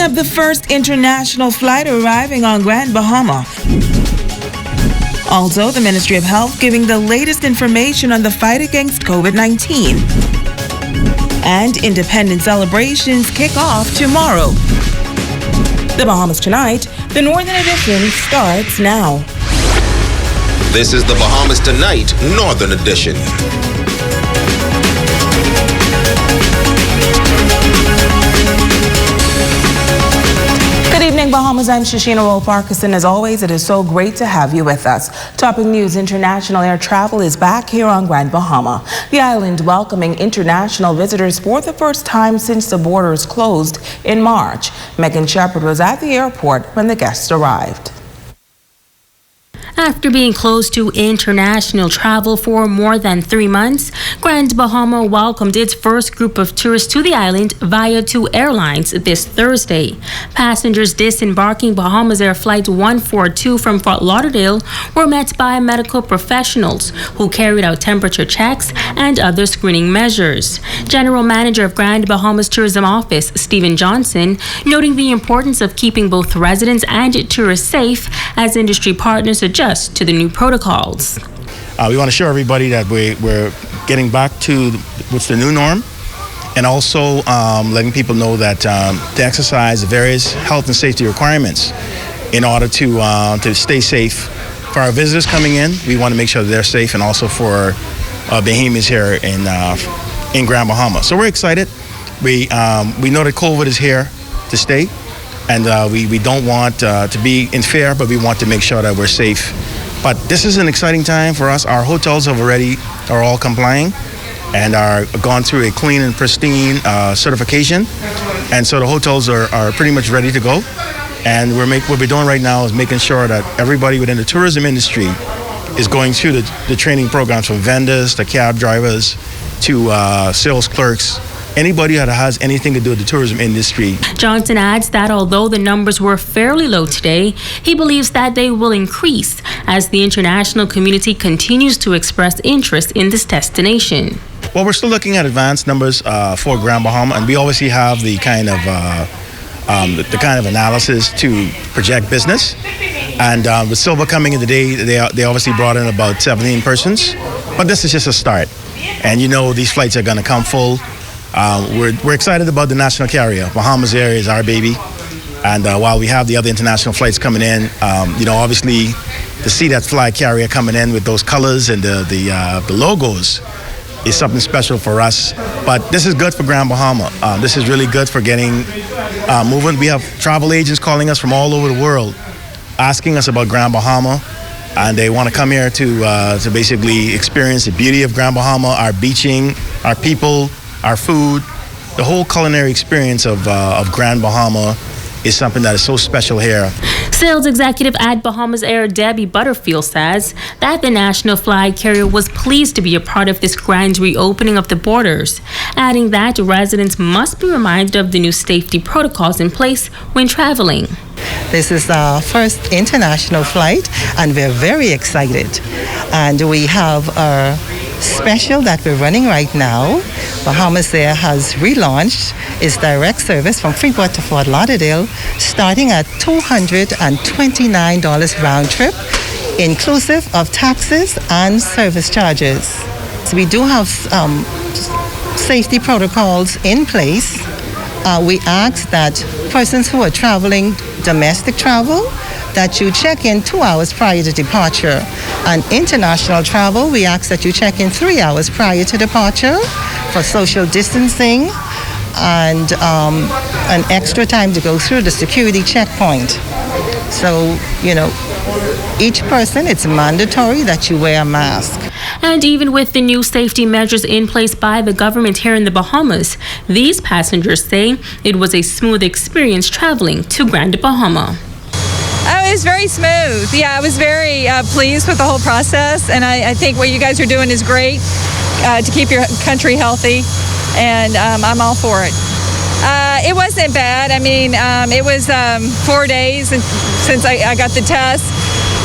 up the first international flight arriving on Grand Bahama. Also, the Ministry of Health giving the latest information on the fight against COVID-19. And independence celebrations kick off tomorrow. The Bahamas Tonight, the Northern Edition, starts now. This is the Bahamas Tonight, Northern Edition. Good evening, Bahamas. I'm Shashina Roll-Parkinson. As always, it is so great to have you with us. Topping news, international air travel is back here on Grand Bahama. The island welcoming international visitors for the first time since the borders closed in March. Megan Shepherd was at the airport when the guests arrived. After being closed to international travel for more than 3 months, Grand Bahama welcomed its first group of tourists to the island via 2 airlines this Thursday. Passengers disembarking Bahamas Air Flight 142 from Fort Lauderdale were met by medical professionals who carried out temperature checks and other screening measures. General Manager of Grand Bahamas Tourism Office, Stephen Johnson, noting the importance of keeping both residents and tourists safe as industry partners adjust to the new protocols. We want to show everybody that we're getting back to what's the new norm, and also letting people know that to exercise the various health and safety requirements in order to stay safe. For our visitors coming in, we want to make sure that they're safe, and also for Bahamians here in Grand Bahama. So we're excited. We know that COVID is here to stay. And we don't want to be in fear, but we want to make sure that we're safe. But this is an exciting time for us. Our hotels are all complying and are gone through a clean and pristine certification. And so the hotels are pretty much ready to go. And what we're doing right now is making sure that everybody within the tourism industry is going through the training programs, from vendors to cab drivers to sales clerks. Anybody that has anything to do with the tourism industry. Johnson adds that although the numbers were fairly low today, he believes that they will increase as the international community continues to express interest in this destination. Well, we're still looking at advanced numbers for Grand Bahama, and we obviously have the kind of analysis to project business. And with Silver coming in today, they obviously brought in about 17 persons, but this is just a start. And these flights are going to come full. We're excited about the national carrier. Bahamas Air is our baby, and while we have the other international flights coming in, obviously to see that flag carrier coming in with those colors and the logos is something special for us. But this is good for Grand Bahama. This is really good for getting moving. We have travel agents calling us from all over the world, asking us about Grand Bahama, and they want to come here to basically experience the beauty of Grand Bahama, our beaching, our people, our food. The whole culinary experience of Grand Bahama is something that is so special here. Sales executive at Bahamas Air, Debbie Butterfield, says that the national flag carrier was pleased to be a part of this grand reopening of the borders, adding that residents must be reminded of the new safety protocols in place when traveling. This is our first international flight, and we're very excited. And we have our special that we're running right now. Bahamas Air has relaunched its direct service from Freeport to Fort Lauderdale, starting at $229 round trip, inclusive of taxes and service charges. So we do have safety protocols in place. We ask that persons who are traveling domestic travel, that you check in 2 hours prior to departure. And international travel, we ask that you check in 3 hours prior to departure for social distancing and an extra time to go through the security checkpoint. So, each person, it's mandatory that you wear a mask. And even with the new safety measures in place by the government here in the Bahamas, these passengers say it was a smooth experience traveling to Grand Bahama. Oh, it was very smooth. Yeah, I was very pleased with the whole process, and I think what you guys are doing is great to keep your country healthy, and I'm all for it. It wasn't bad. I mean, it was 4 days since I got the test.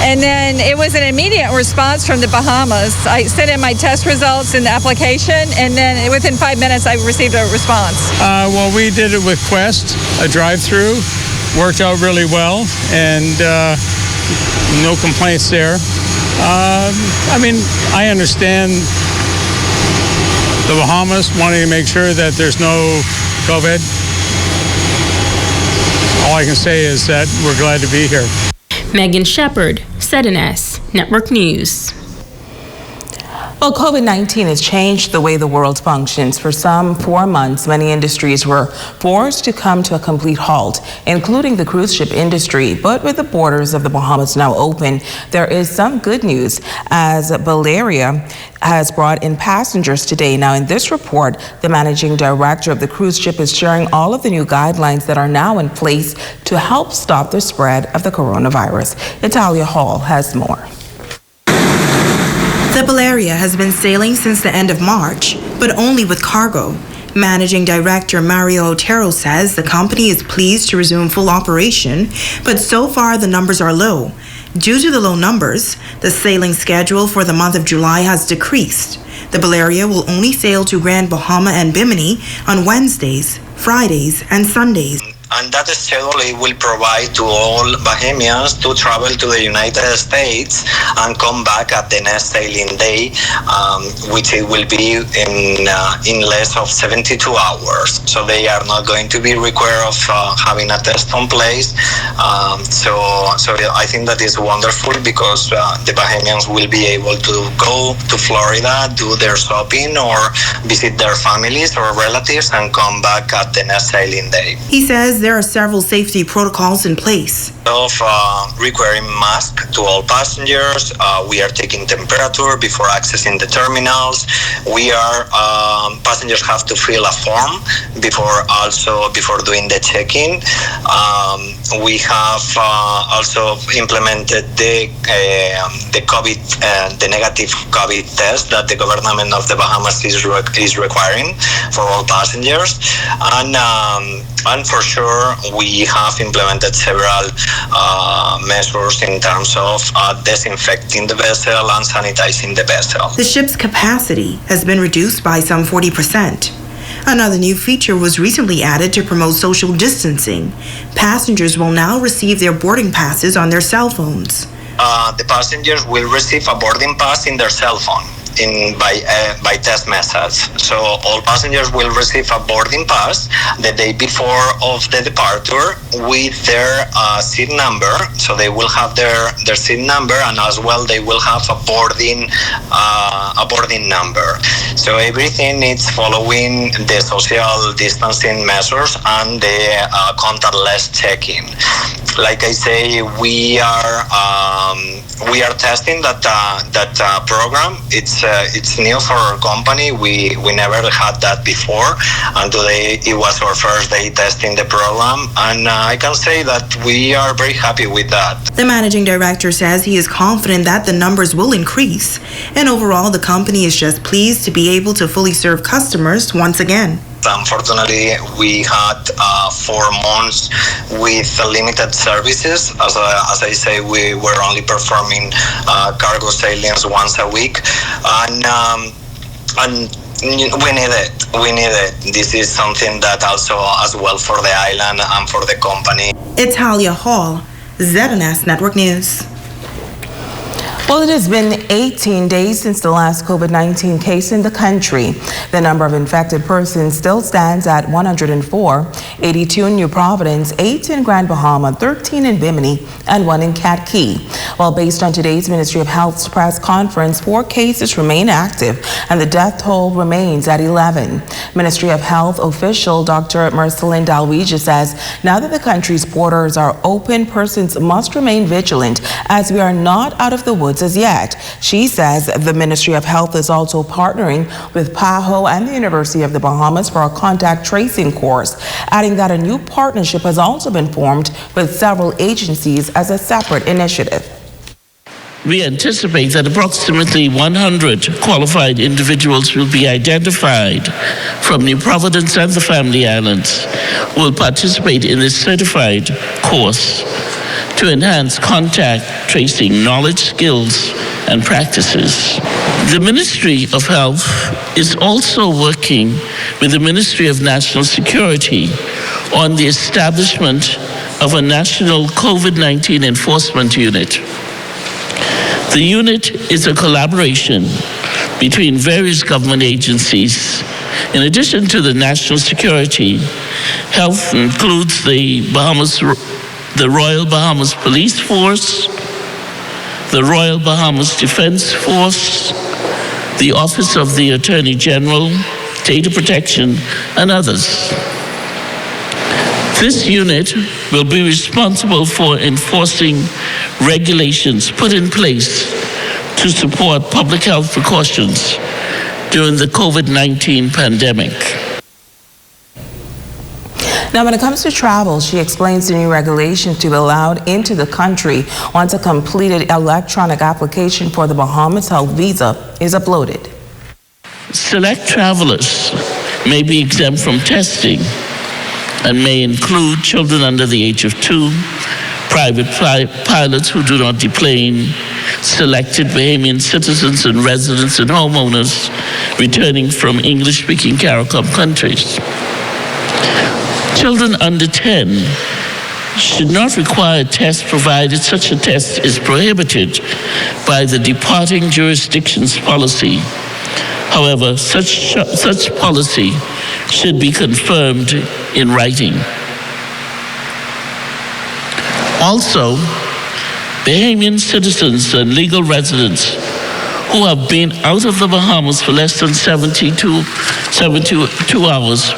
And then it was an immediate response from the Bahamas. I sent in my test results and the application, and then within 5 minutes, I received a response. Well, we did it with Quest, a drive-through. Worked out really well, and no complaints there. I mean, I understand the Bahamas wanting to make sure that there's no COVID. All I can say is that we're glad to be here. Megan Shepard, ZNS Network News. Well, COVID-19 has changed the way the world functions. For some 4 months, many industries were forced to come to a complete halt, including the cruise ship industry. But with the borders of the Bahamas now open, there is some good news, as Bulletin has brought in passengers today. Now, in this report, the managing director of the cruise ship is sharing all of the new guidelines that are now in place to help stop the spread of the coronavirus. Italia Hall has more. The Bulletin has been sailing since the end of March, but only with cargo. Managing Director Mario Otero says the company is pleased to resume full operation, but so far the numbers are low. Due to the low numbers, the sailing schedule for the month of July has decreased. The Bulletin will only sail to Grand Bahama and Bimini on Wednesdays, Fridays, and Sundays. And that schedule will provide to all Bahamians to travel to the United States and come back at the next sailing day, which it will be in less of 72 hours. So they are not going to be required of having a test on place. So I think that is wonderful, because the Bahamians will be able to go to Florida, do their shopping, or visit their families or relatives and come back at the next sailing day. He says there are several safety protocols in place. Of requiring masks to all passengers. We are taking temperature before accessing the terminals. We are passengers have to fill a form before doing the check-in. We have also implemented the COVID, the negative COVID test that the government of the Bahamas is requiring for all passengers, and for sure we have implemented several measures in terms of disinfecting the vessel and sanitizing the vessel. The ship's capacity has been reduced by some 40%. Another new feature was recently added to promote social distancing. Passengers will now receive their boarding passes on their cell phones. The passengers will receive a boarding pass in their cell phone by text message. So all passengers will receive a boarding pass the day before of the departure with their seat number. So they will have their seat number, and as well they will have a boarding number. So everything is following the social distancing measures and the contactless check-in. Like I say, we are testing that program. It's new for our company. We never had that before, and today it was our first day testing the program, and I can say that we are very happy with that. The managing director says he is confident that the numbers will increase, and overall the company is just pleased to be able to fully serve customers once again. Unfortunately, we had 4 months with limited services. As I say, we were only performing cargo sailings once a week, and we need it. We need it. This is something that also as well for the island and for the company. Italia Hall, ZNS Network News. Well, it has been 18 days since the last COVID-19 case in the country. The number of infected persons still stands at 104, 82 in New Providence, 8 in Grand Bahama, 13 in Bimini, and 1 in Cat Key. Well, based on today's Ministry of Health's press conference, 4 cases remain active and the death toll remains at 11. Ministry of Health official Dr. Marcelin Dalwegia says now that the country's borders are open, persons must remain vigilant as we are not out of the woods as yet. She says the Ministry of Health is also partnering with PAHO and the University of the Bahamas for a contact tracing course, adding that a new partnership has also been formed with several agencies as a separate initiative. We anticipate that approximately 100 qualified individuals will be identified from New Providence and the Family Islands who will participate in this certified course to enhance contact tracing knowledge, skills, and practices. The Ministry of Health is also working with the Ministry of National Security on the establishment of a national COVID-19 enforcement unit. The unit is a collaboration between various government agencies. In addition to the national security, health includes the Royal Bahamas Police Force, the Royal Bahamas Defense Force, the Office of the Attorney General, Data Protection, and others. This unit will be responsible for enforcing regulations put in place to support public health precautions during the COVID-19 pandemic. Now, when it comes to travel, she explains the new regulations to be allowed into the country once a completed electronic application for the Bahamas Health Visa is uploaded. Select travelers may be exempt from testing and may include children under the age of 2, private pilots who do not deplane, selected Bahamian citizens and residents and homeowners returning from English-speaking CARICOM countries. Children under 10 should not require a test provided such a test is prohibited by the departing jurisdiction's policy. However, such policy should be confirmed in writing. Also, Bahamian citizens and legal residents who have been out of the Bahamas for less than 72 hours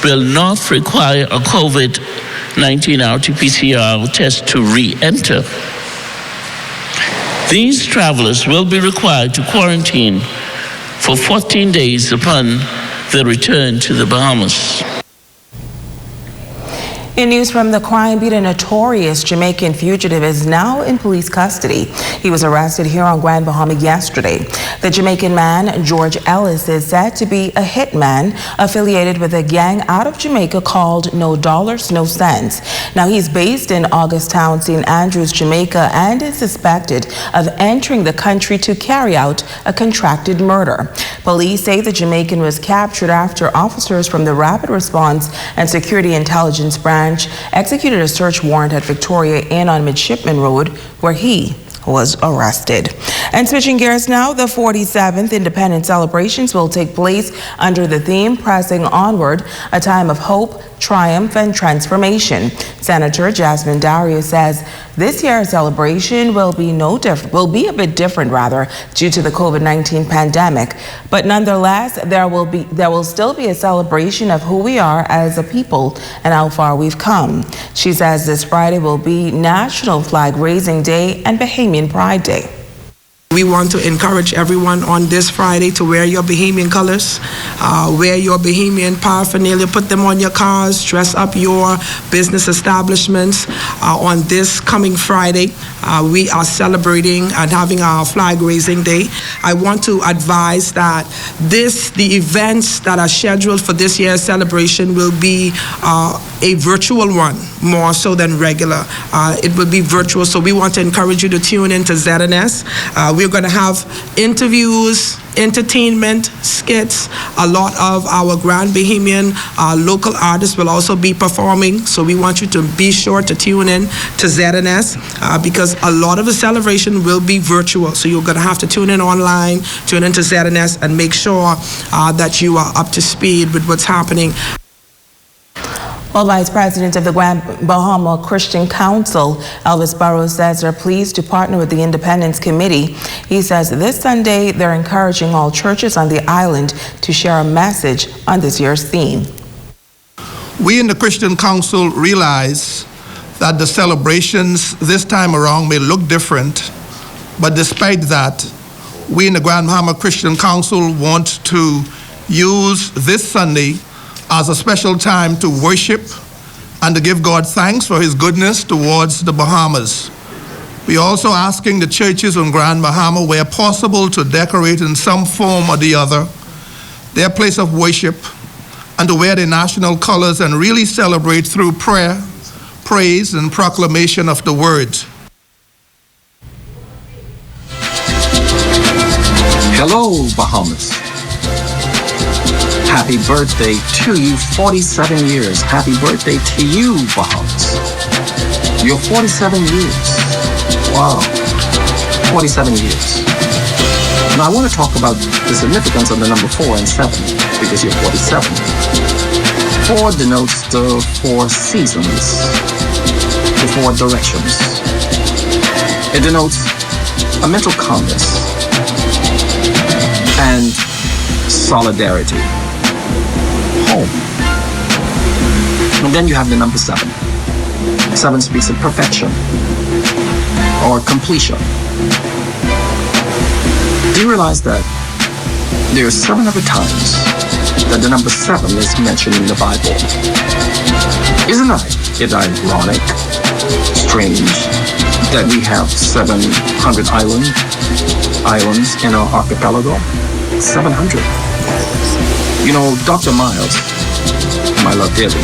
will not require a COVID-19 RT-PCR test to re-enter. These travelers will be required to quarantine for 14 days upon their return to the Bahamas. In news from the crime beat, a notorious Jamaican fugitive is now in police custody. He was arrested here on Grand Bahama yesterday. The Jamaican man, George Ellis, is said to be a hitman affiliated with a gang out of Jamaica called No Dollars, No Cents. Now, he's based in Augusttown, St. Andrews, Jamaica, and is suspected of entering the country to carry out a contracted murder. Police say the Jamaican was captured after officers from the Rapid Response and Security Intelligence Branch executed a search warrant at Victoria Inn on Midshipman Road, where he was arrested. And switching gears now, the 47th Independence celebrations will take place under the theme Pressing Onward, a time of hope, triumph, and transformation. Senator Jasmine Darius says this year's celebration will be a bit different due to the COVID-19 pandemic. But nonetheless, there will still be a celebration of who we are as a people and how far we've come. She says this Friday will be National Flag Raising Day and Bahamian Pride Day. We want to encourage everyone on this Friday to wear your Bahamian colors, wear your Bahamian paraphernalia, put them on your cars, dress up your business establishments. On this coming Friday, we are celebrating and having our flag raising day. I want to advise that the events that are scheduled for this year's celebration will be a virtual one, more so than regular. It will be virtual, so we want to encourage you to tune into ZNS. We're going to have interviews, entertainment, skits. A lot of our Grand Bahamian local artists will also be performing, so we want you to be sure to tune in to ZNS because a lot of the celebration will be virtual. So you're going to have to tune in online, tune into ZNS, and make sure that you are up to speed with what's happening. Well, Vice President of the Grand Bahama Christian Council, Elvis Burrows, says they're pleased to partner with the Independence Committee. He says this Sunday they're encouraging all churches on the island to share a message on this year's theme. We in the Christian Council realize that the celebrations this time around may look different, but despite that, we in the Grand Bahama Christian Council want to use this Sunday as a special time to worship and to give God thanks for his goodness towards the Bahamas. We're also asking the churches on Grand Bahama, where possible, to decorate in some form or the other their place of worship and to wear their national colors and really celebrate through prayer, praise and proclamation of the word. Hello, Bahamas. Happy birthday to you, 47 years. Happy birthday to you, Bahamas. You're 47 years. Wow, 47 years. Now I want to talk about the significance of the number 4 and 7, because you're 47. 4 denotes the 4 seasons, the 4 directions. It denotes a mental calmness and solidarity. Home. And then you have the number 7. 7 speaks of perfection or completion. Do you realize that there are 7 other times that the number 7 is mentioned in the Bible? Isn't it ironic, strange, that we have 700 islands in our archipelago? 700. You know, Dr. Miles, whom I love dearly,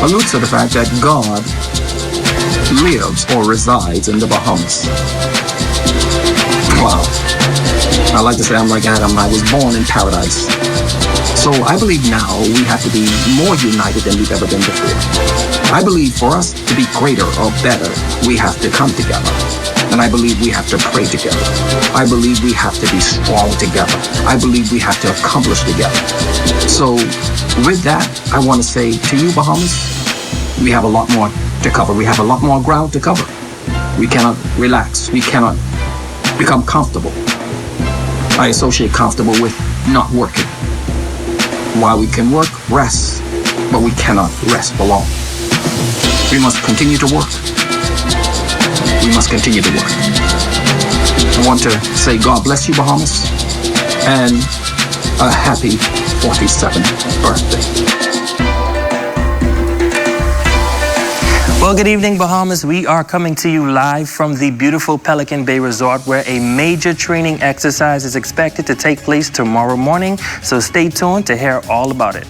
alludes to the fact that God lives or resides in the Bahamas. Wow. I like to say I'm like Adam. I was born in paradise. So I believe now we have to be more united than we've ever been before. I believe for us to be greater or better, we have to come together. And I believe we have to pray together. I believe we have to be strong together. I believe we have to accomplish together. So with that, I want to say to you, Bahamas, we have a lot more to cover. We have a lot more ground to cover. We cannot relax. We cannot become comfortable. I associate comfortable with not working. While we can work, rest, but we cannot rest for long. We must continue to work. We must continue to work. I want to say God bless you, Bahamas, and a happy 47th birthday. Well, good evening, Bahamas. We are coming to you live from the beautiful Pelican Bay Resort, where a major training exercise is expected to take place tomorrow morning. So stay tuned to hear all about it.